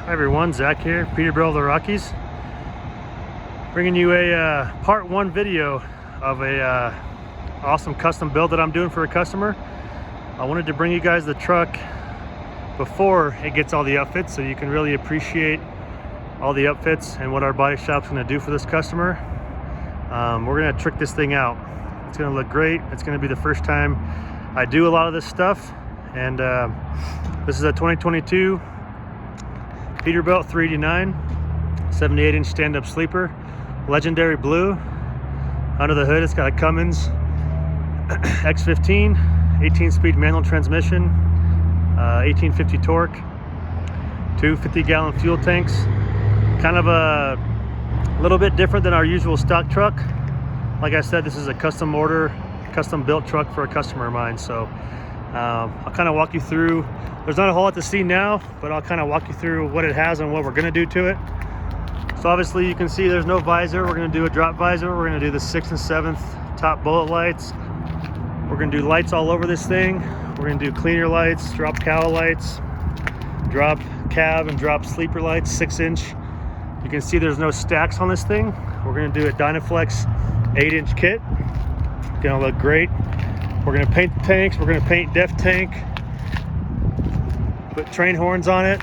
Hi everyone, Zach here, Peterbilt of the Rockies. Bringing you a part one video of a awesome custom build that I'm doing for a customer. I wanted to bring you guys the truck before it gets all the upfits so you can really appreciate all the upfits and what our body shop's gonna do for this customer. We're gonna trick this thing out. It's gonna look great. It's gonna be the first time I do a lot of this stuff. And this is a 2022 Peterbilt 389, 78-inch stand-up sleeper, legendary blue. Under the hood, it's got a Cummins X15, 18-speed manual transmission, 1850 torque, two 50-gallon fuel tanks. Kind of a little bit different than our usual stock truck. Like I said, this is a custom order, custom built truck for a customer of mine. So I'll kind of walk you through. There's not a whole lot to see now, but I'll kind of walk you through what it has and what we're gonna do to it. So obviously you can see there's no visor. We're gonna do a drop visor. We're gonna do the 6th and 7th top bullet lights. We're gonna do lights all over this thing. We're gonna do cleaner lights, drop cowl lights, drop cab and drop sleeper lights, 6-inch. You can see there's no stacks on this thing. We're gonna do a Dynaflex 8-inch kit. Gonna look great. We're gonna paint the tanks. We're gonna paint def tank. Put train horns on it.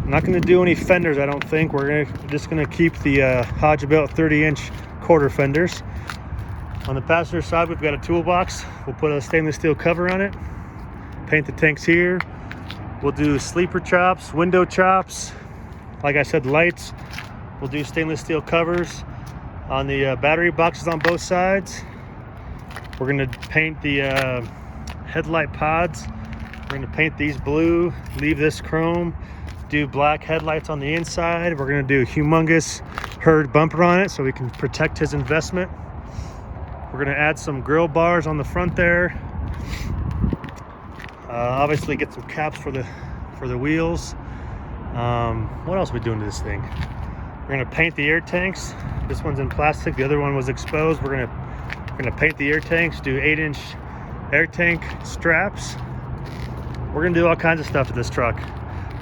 I'm not gonna do any fenders, I don't think. We're just gonna keep the Peterbilt 30-inch quarter fenders. On the passenger side, we've got a toolbox. We'll put a stainless steel cover on it. Paint the tanks here. We'll do sleeper chops, window chops. Like I said, lights. We'll do stainless steel covers on the battery boxes on both sides. We're gonna paint the headlight pods. We're gonna paint these blue, leave this chrome, do black headlights on the inside. We're gonna do a humongous herd bumper on it so we can protect his investment. We're gonna add some grill bars on the front there. Obviously get some caps for the wheels. What else are we doing to this thing? We're gonna paint the air tanks. This one's in plastic, the other one was exposed. We're gonna paint the air tanks, do 8-inch air tank straps. We're gonna do all kinds of stuff to this truck.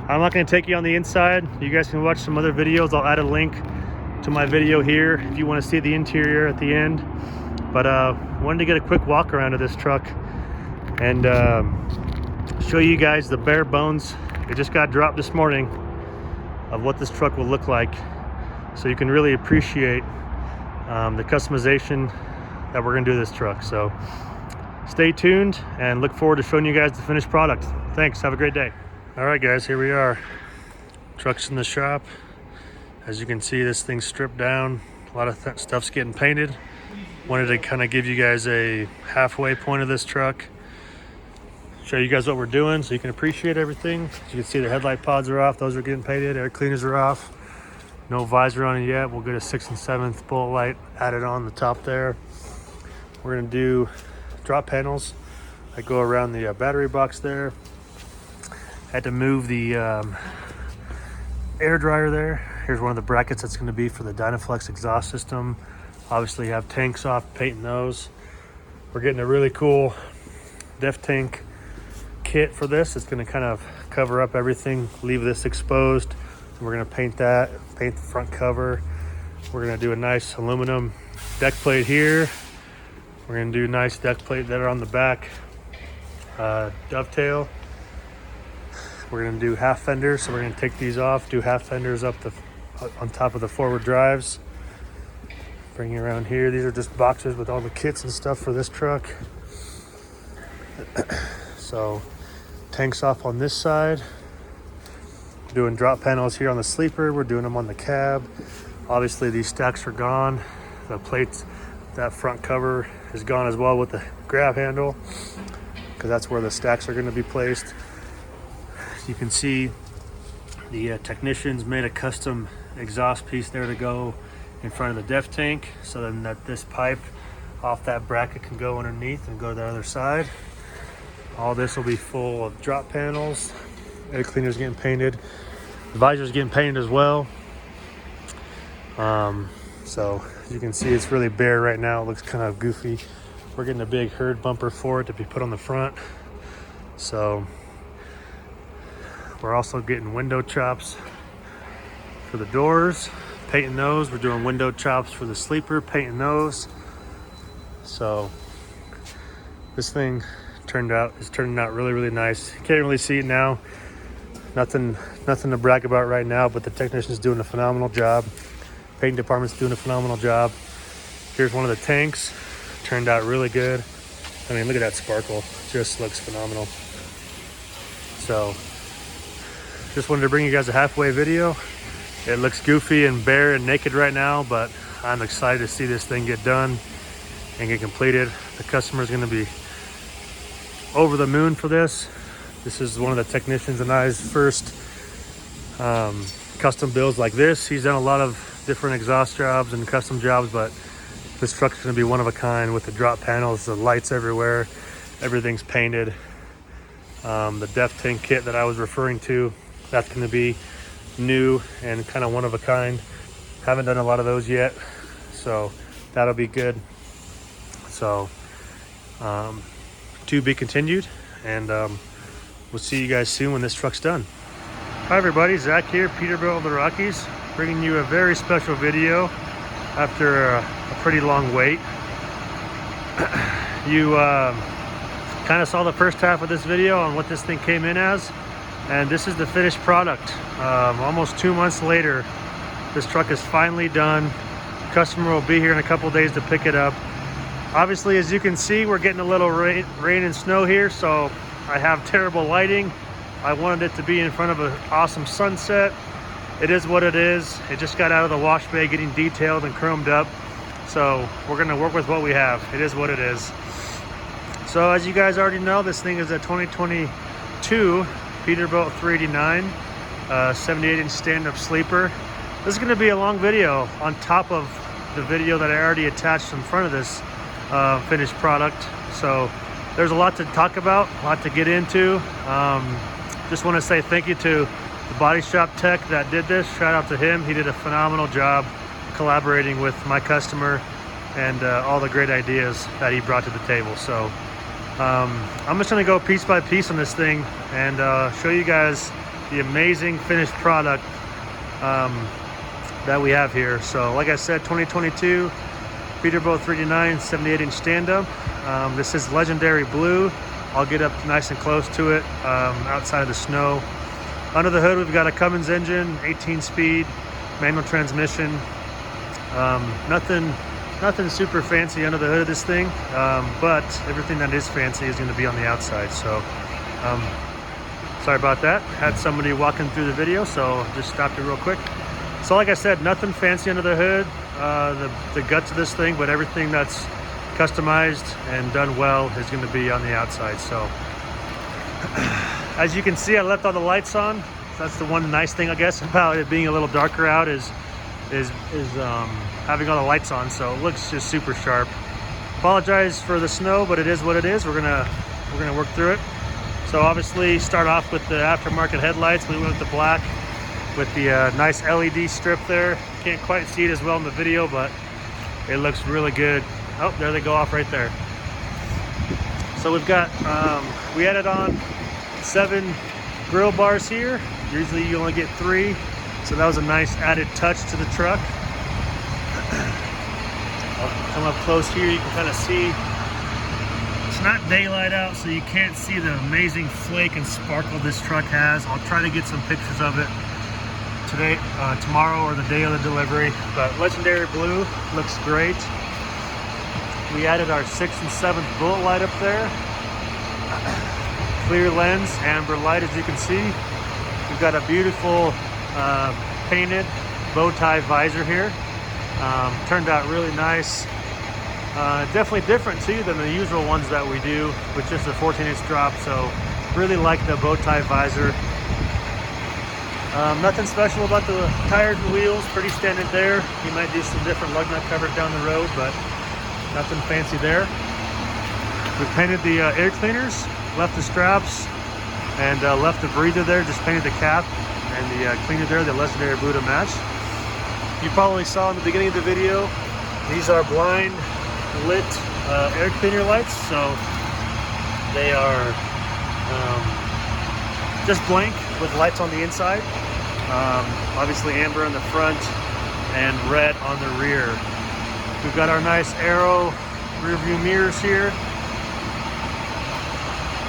I'm not gonna take you on the inside. You guys can watch some other videos. I'll add a link to my video here if you wanna see the interior at the end. But wanted to get a quick walk around of this truck and show you guys the bare bones. It just got dropped this morning of what this truck will look like, so you can really appreciate the customization that we're gonna do to this truck. So stay tuned and look forward to showing you guys the finished product. Thanks, have a great day. All right guys, here we are. Truck's in the shop. As you can see, this thing's stripped down. A lot of stuff's getting painted. Wanted to kind of give you guys a halfway point of this truck. Show you guys what we're doing so you can appreciate everything. As you can see, the headlight pods are off. Those are getting painted. Air cleaners are off. No visor on it yet. We'll get a 6th and 7th bullet light added on the top there. We're gonna do drop panels that go around the battery box there. Had to move the air dryer there. Here's one of the brackets that's gonna be for the Dynaflex exhaust system. Obviously you have tanks off, painting those. We're getting a really cool def tank kit for this. It's gonna kind of cover up everything, leave this exposed. We're gonna paint that, paint the front cover. We're gonna do a nice aluminum deck plate here. We're gonna do a nice deck plate there on the back dovetail. We're gonna do half fenders, so we're gonna take these off, do half fenders up on top of the forward drives. Bring you around here. These are just boxes with all the kits and stuff for this truck. So tanks off on this side. Doing drop panels here on the sleeper. We're doing them on the cab. Obviously these stacks are gone. The plates, that front cover is gone as well with the grab handle, because that's where the stacks are going to be placed. You can see the technicians made a custom exhaust piece there to go in front of the def tank, so then that this pipe off that bracket can go underneath and go to the other side. All this will be full of drop panels. Air cleaner's getting painted. The visor's getting painted as well. So as you can see, it's really bare right now. It looks kind of goofy. We're getting a big herd bumper for it to be put on the front. So We're also getting window chops for the doors, painting those. We're doing window chops for the sleeper, painting those. So this thing is turning out really, really nice. You can't really see it now. Nothing to brag about right now, but the technician's doing a phenomenal job. Painting department's doing a phenomenal job. Here's one of the tanks. Turned out really good. I mean, look at that sparkle. Just looks phenomenal. So just wanted to bring you guys a halfway video. It looks goofy and bare and naked right now, but I'm excited to see this thing get done and get completed. The customer's gonna be over the moon for this. This is one of the technicians and I's first custom builds like this. He's done a lot of different exhaust jobs and custom jobs, but this truck's gonna be one of a kind with the drop panels, the lights everywhere, everything's painted. The depth tank kit that I was referring to, that's gonna be new and kind of one of a kind. Haven't done a lot of those yet, so that'll be good. So to be continued, and we'll see you guys soon when this truck's done. Hi everybody, Zach here, Peterbilt of the Rockies, bringing you a very special video after a pretty long wait. You kind of saw the first half of this video on what this thing came in as, and this is the finished product. Almost 2 months later, this truck is finally done. Customer will be here in a couple days to pick it up. Obviously, as you can see, we're getting a little rain and snow here, so I have terrible lighting. I wanted it to be in front of an awesome sunset. It is what it is. It just got out of the wash bay getting detailed and chromed up. So we're gonna work with what we have. It is what it is. So as you guys already know, this thing is a 2022 Peterbilt 389, 78-inch stand-up sleeper. This is gonna be a long video on top of the video that I already attached in front of this finished product. So there's a lot to talk about, a lot to get into. Just want to say thank you to the body shop tech that did this. Shout out to him. He did a phenomenal job collaborating with my customer and all the great ideas that he brought to the table. So I'm just going to go piece by piece on this thing and show you guys the amazing finished product that we have here. So like I said, 2022 Peterbilt 389 78-inch stand-up. This is legendary blue. I'll get up nice and close to it outside of the snow. Under the hood, we've got a Cummins engine, 18-speed, manual transmission. Nothing super fancy under the hood of this thing, but everything that is fancy is going to be on the outside. So sorry about that. Had somebody walking through the video, so just stopped it real quick. So like I said, nothing fancy under the hood, the guts of this thing, but everything that's customized and done well is going to be on the outside. So as you can see, I left all the lights on. That's the one nice thing, I guess, about it being a little darker out is having all the lights on, so it looks just super sharp. Apologize for the snow, but it is what it is. We're gonna work through it. So obviously start off with the aftermarket headlights. We went with the black with the nice LED strip there. Can't quite see it as well in the video, but it looks really good. Oh, there they go off right there. So we've got, we added on 7 grill bars here. Usually you only get 3. So that was a nice added touch to the truck. I'll come up close here, you can kind of see. It's not daylight out, so you can't see the amazing flake and sparkle this truck has. I'll try to get some pictures of it today, tomorrow, or the day of the delivery. But legendary blue looks great. We added our 6th and 7th bullet light up there. Clear lens, amber light, as you can see. We've got a beautiful painted bow tie visor here. Turned out really nice. Definitely different too than the usual ones that we do with just a 14-inch drop. So really like the bow tie visor. Nothing special about the tires and wheels, pretty standard there. You might do some different lug nut covers down the road, but nothing fancy there. We painted the air cleaners, left the straps, and left the breather there, just painted the cap and the cleaner there, the legendary blue to match. You probably saw in the beginning of the video, these are blind lit air cleaner lights, so they are just blank with lights on the inside. Obviously amber in the front and red on the rear. We've got our nice Aero rear view mirrors here.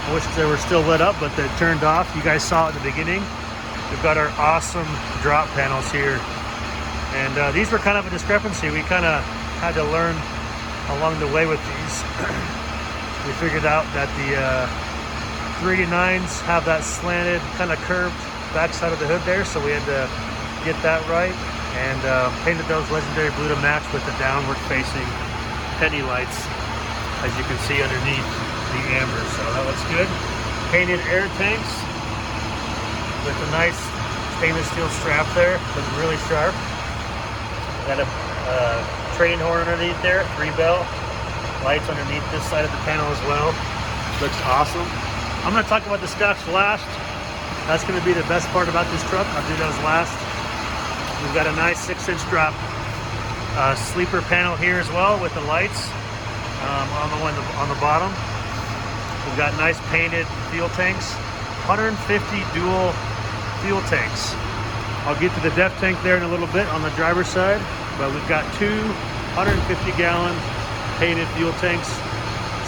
I wish they were still lit up, but they're turned off. You guys saw it at the beginning. We've got our awesome drop panels here. And these were kind of a discrepancy. We kind of had to learn along the way with these. We figured out that the 389s have that slanted, kind of curved backside of the hood there, so we had to get that right, and painted those legendary blue to match with the downward facing penny lights, as you can see underneath the amber. So that looks good. Painted air tanks with a nice stainless steel strap there, looks really sharp. Got a train horn underneath there, 3-bell. Lights underneath this side of the panel as well. Looks awesome. I'm going to talk about the stocks last. That's going to be the best part about this truck. I'll do those last. We've got a nice 6-inch drop sleeper panel here as well with the lights on the bottom. We've got nice painted fuel tanks, 150 dual fuel tanks. I'll get to the depth tank there in a little bit on the driver's side, but we've got two 150-gallon painted fuel tanks.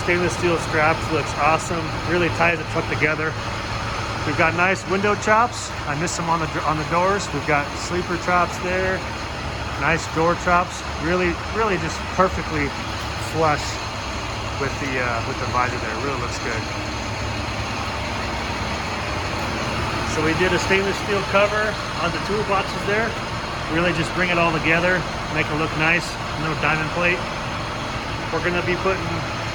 Stainless steel straps, looks awesome. Really ties the truck together. We've got nice window chops. I missed them on the doors. We've got sleeper chops there. Nice door chops. Really just perfectly flush with the visor there. Really looks good. So we did a stainless steel cover on the toolboxes there. Really just bring it all together, make it look nice. No diamond plate. We're going to be putting,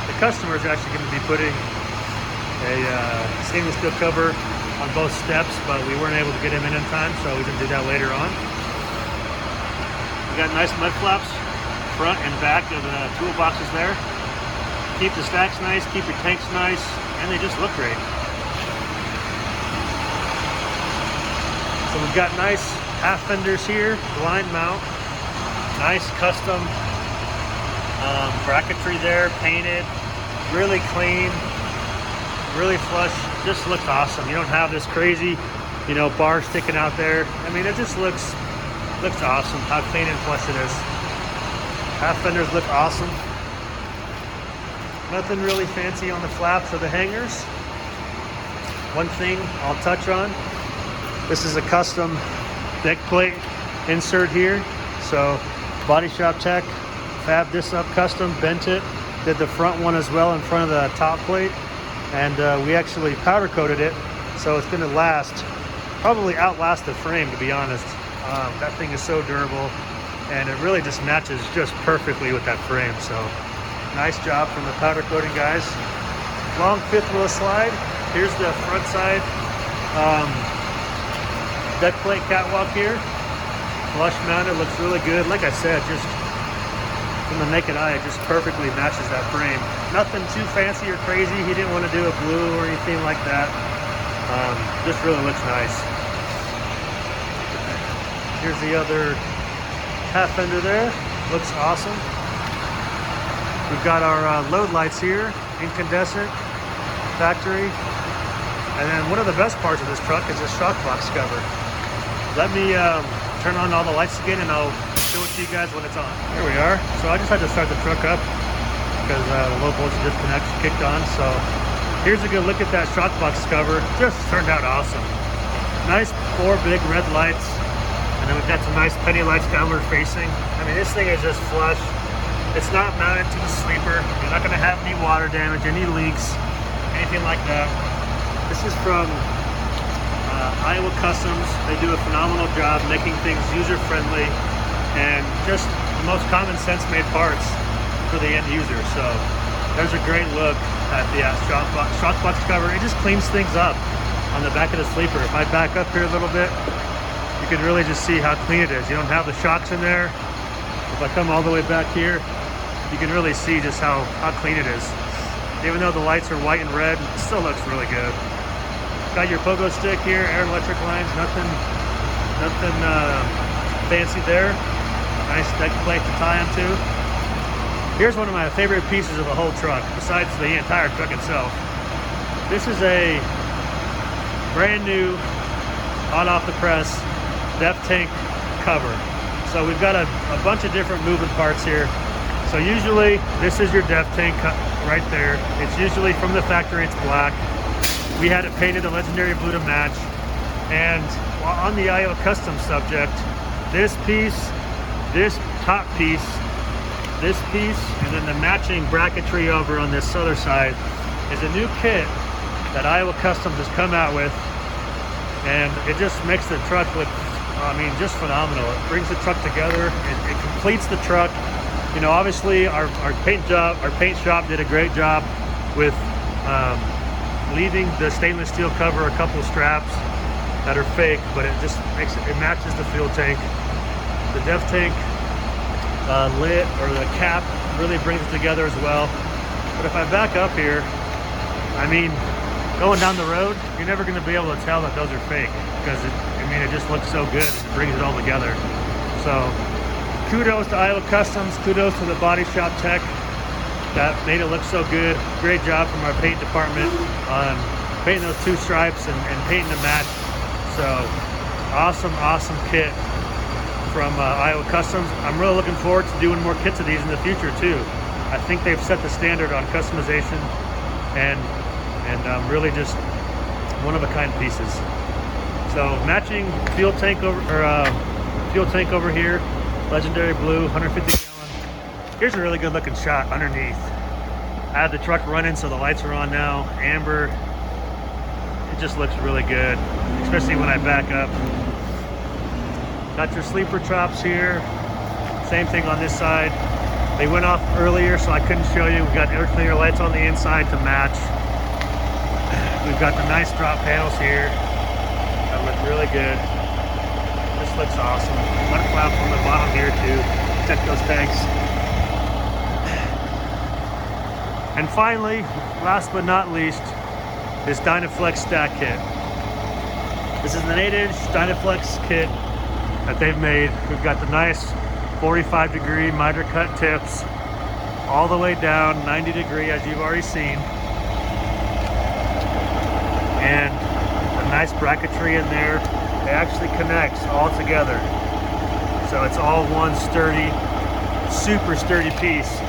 the customer's actually going to be putting a stainless steel cover on both steps, but we weren't able to get him in time, so we can do that later on. We got nice mud flaps front and back of the toolboxes there. Keep the stacks nice, keep your tanks nice, and they just look great. So we've got nice half fenders here, blind mount, nice custom bracketry there, painted, really clean, really flush, just looks awesome. You don't have this crazy, bar sticking out there. I mean, it just looks awesome how clean and flush it is. Half fenders look awesome. Nothing really fancy on the flaps or the hangers. One thing I'll touch on, this is a custom deck plate insert here. So body shop tech fabbed this up custom, bent it, did the front one as well in front of the top plate, and we actually powder coated it, so it's going to last, probably outlast the frame, to be honest. That thing is so durable, and it really just matches just perfectly with that frame. So nice job from the powder coating guys. Long fifth wheel slide. Here's the front side deck plate catwalk here. Flush mounted, looks really good. Like I said, just from the naked eye, it just perfectly matches that frame. Nothing too fancy or crazy. He didn't want to do a blue or anything like that. Just really looks nice. Here's the other half fender there. Looks awesome. We've got our load lights here, incandescent, factory. And then one of the best parts of this truck is this shock box cover. Let me turn on all the lights again and I'll show it to you guys when it's on. Here we are. So I just had to start the truck up because the low voltage disconnect kicked on. So here's a good look at that shock box cover. Just turned out awesome. Nice 4 big red lights. And then we've got some nice penny lights downward facing. I mean, this thing is just flush. It's not mounted to the sleeper. You're not going to have any water damage, any leaks, anything like that. This is from Iowa Customs. They do a phenomenal job making things user-friendly and just the most common sense made parts for the end user. So there's a great look at the shock box cover. It just cleans things up on the back of the sleeper. If I back up here a little bit, you can really just see how clean it is. You don't have the shocks in there. If I come all the way back here, you can really see just how clean it is. Even though the lights are white and red, it still looks really good. Got your pogo stick here, air and electric lines, nothing fancy there. Nice deck plate to tie them to. Here's one of my favorite pieces of the whole truck, besides the entire truck itself. This is a brand new, hot off the press, def tank cover. So we've got a bunch of different moving parts here. So usually this is your def tank right there. It's usually from the factory, it's black. We had it painted a legendary blue to match. And on the Iowa Custom subject, this piece, this top piece, this piece, and then the matching bracketry over on this other side is a new kit that Iowa Customs has come out with. And it just makes the truck look, I mean, just phenomenal. It brings the truck together. It completes the truck. You know, obviously our paint shop did a great job with leaving the stainless steel cover a couple of straps that are fake, but it just makes it matches the fuel tank. The def tank lid or the cap really brings it together as well. But if I back up here, I mean, going down the road, you're never going to be able to tell that those are fake because it just looks so good. It brings it all together. So kudos to Iowa Customs, kudos to the body shop tech that made it look so good. Great job from our paint department on painting those two stripes and painting the match. So awesome kit from Iowa Customs. I'm really looking forward to doing more kits of these in the future too. I think they've set the standard on customization and really just one-of-a-kind pieces. So matching fuel tank over here, legendary blue, 150 gallon. Here's a really good looking shot underneath. I have the truck running, so the lights are on now. Amber. It just looks really good, especially when I back up. Got your sleeper chops here. Same thing on this side. They went off earlier, so I couldn't show you. We've got air cleaner lights on the inside to match. We've got the nice drop panels here that look really good. This looks awesome. Mud flap on the bottom here to protect those tanks. And finally, last but not least, this Dynaflex stack kit. This is an 8-inch Dynaflex kit that they've made. We've got the nice 45-degree miter cut tips all the way down 90-degree, as you've already seen. And a nice bracketry in there. It actually connects all together. So it's all one sturdy, super sturdy piece.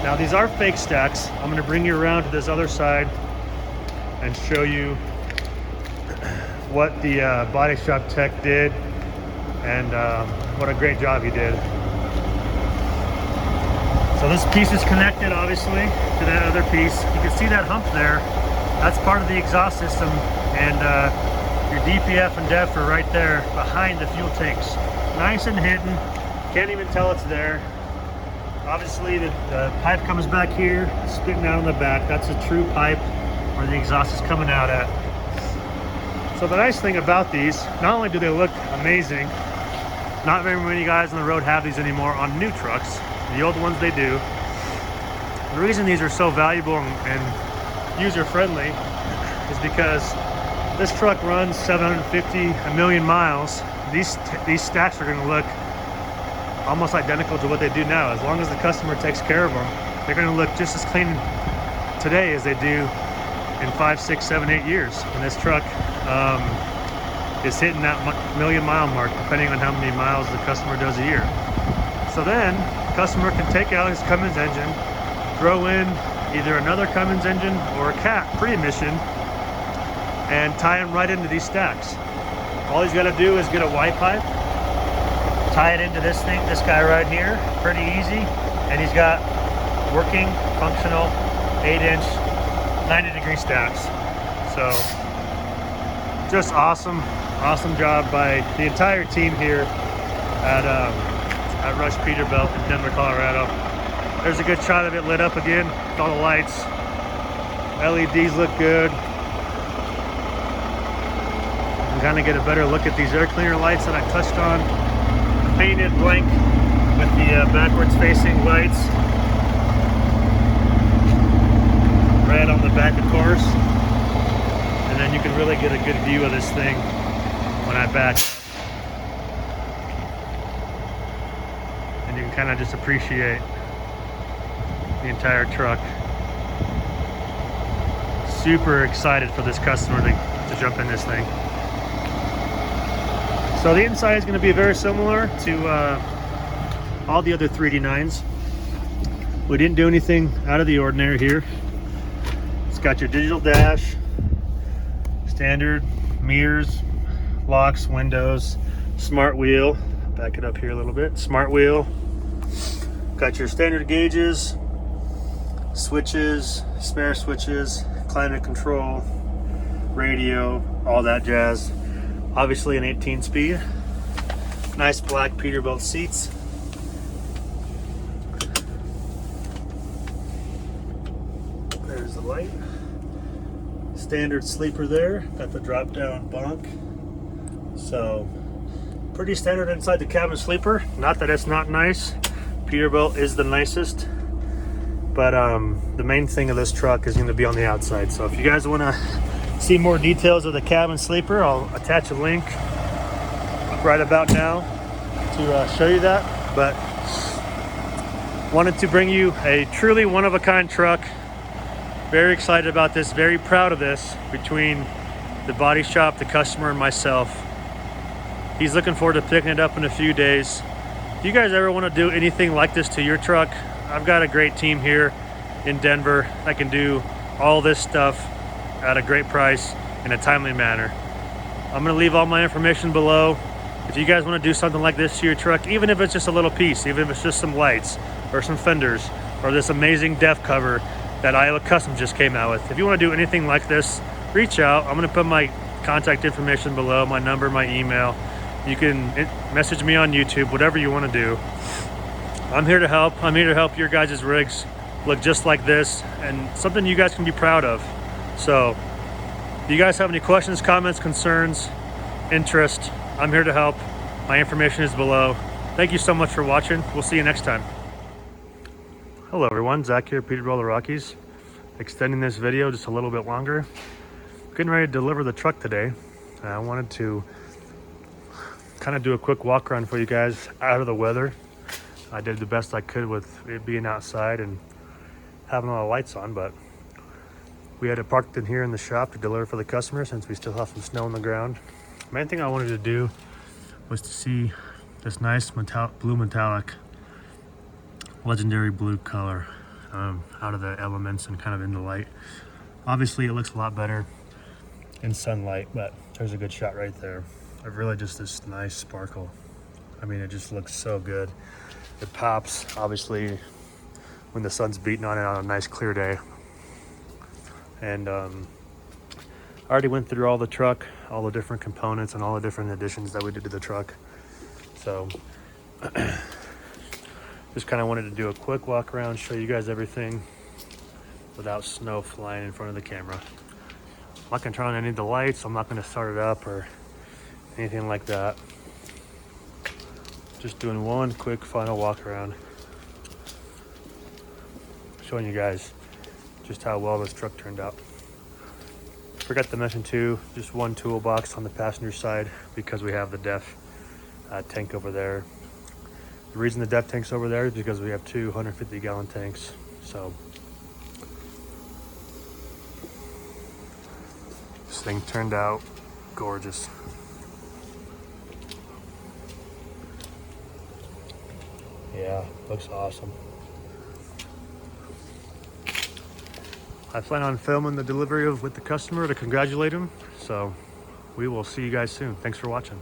Now these are fake stacks. I'm going to bring you around to this other side and show you what the body shop tech did and what a great job he did. So this piece is connected obviously to that other piece. You can see that hump there. That's part of the exhaust system, and your DPF and DEF are right there behind the fuel tanks. Nice and hidden, can't even tell it's there. Obviously the pipe comes back here, spitting out on the back. That's a true pipe where the exhaust is coming out at. So the nice thing about these, not only do they look amazing, not very many guys on the road have these anymore on new trucks. The old ones they do. The reason these are so valuable and user-friendly is because this truck runs 750, a million miles. These stacks are going to look almost identical to what they do now. As long as the customer takes care of them, they're going to look just as clean today as they do in 5, 6, 7, 8 years. And this truck is hitting that million-mile mark, depending on how many miles the customer does a year. So then, the customer can take out his Cummins engine, throw in either another Cummins engine or a cat pre-emission, and tie them right into these stacks. All he's got to do is get a Y pipe, tie it into this guy right here, pretty easy, and he's got working, functional, 8-inch, 90-degree stacks. So, just awesome job by the entire team here at Rush Peterbilt in Denver, Colorado. There's a good shot of it lit up again with all the lights. LEDs look good. You can kind of get a better look at these air cleaner lights that I touched on. Painted blank with the backwards facing lights. Red on the back, of course. And then you can really get a good view of this thing when I back up. And you can kind of just appreciate the entire truck. Super excited for this customer to to jump in this thing. So the inside is going to be very similar to all the other 3D9s. We didn't do anything out of the ordinary here. It's got your digital dash, standard mirrors, locks, windows, smart wheel. Back it up here a little bit. Smart wheel. Got your standard gauges, switches, spare switches, climate control, radio, all that jazz. Obviously an 18 speed. Nice black Peterbilt seats. There's the light. Standard sleeper there. Got the drop down bunk. So pretty standard inside the cabin sleeper. Not that it's not nice. Peterbilt is the nicest. But the main thing of this truck is going to be on the outside. So if you guys want to see more details of the cabin sleeper, I'll attach a link right about now to show you that. But wanted to bring you a truly one-of-a-kind truck. Very excited about this, very proud of this, between the body shop, the customer, and myself. He's looking forward to picking it up in a few days. If you guys ever want to do anything like this to your truck, I've got a great team here in Denver that can do all this stuff at a great price in a timely manner. I'm going to leave all my information below. If you guys want to do something like this to your truck, even if it's just a little piece, even if it's just some lights or some fenders or this amazing def cover that Iowa Custom just came out with. If you want to do anything like this, reach out. I'm going to put my contact information below, my number, my email. You can message me on YouTube, whatever you want to do. I'm here to help. I'm here to help your guys' rigs look just like this and something you guys can be proud of. So if you guys have any questions, comments, concerns, interest, I'm here to help. My information is below. Thank you so much for watching. We'll see you next time. Hello everyone, Zach here, Peterbilt the Rockies. Extending this video just a little bit longer. Getting ready to deliver the truck today. I wanted to kind of do a quick walk around for you guys out of the weather. I did the best I could with it being outside and having all the lights on, but we had it parked in here in the shop to deliver for the customer since we still have some snow on the ground. Main thing I wanted to do was to see this nice blue metallic, legendary blue color out of the elements and kind of in the light. Obviously it looks a lot better in sunlight, but there's a good shot right there. I've really just this nice sparkle. I mean, it just looks so good. It pops, obviously, when the sun's beating on it on a nice clear day. And I already went through all the truck, all the different components and all the different additions that we did to the truck. So just kind of wanted to do a quick walk around, show you guys everything without snow flying in front of the camera. I'm not gonna turn on any of the lights. I'm not gonna start it up or anything like that. Just doing one quick final walk around, showing you guys just how well this truck turned out. Forgot to mention too, just one toolbox on the passenger side because we have the def tank over there. The reason the def tank's over there is because we have two 150-gallon tanks. So this thing turned out gorgeous. Yeah, looks awesome. I plan on filming the delivery with the customer to congratulate him. So we will see you guys soon. Thanks for watching.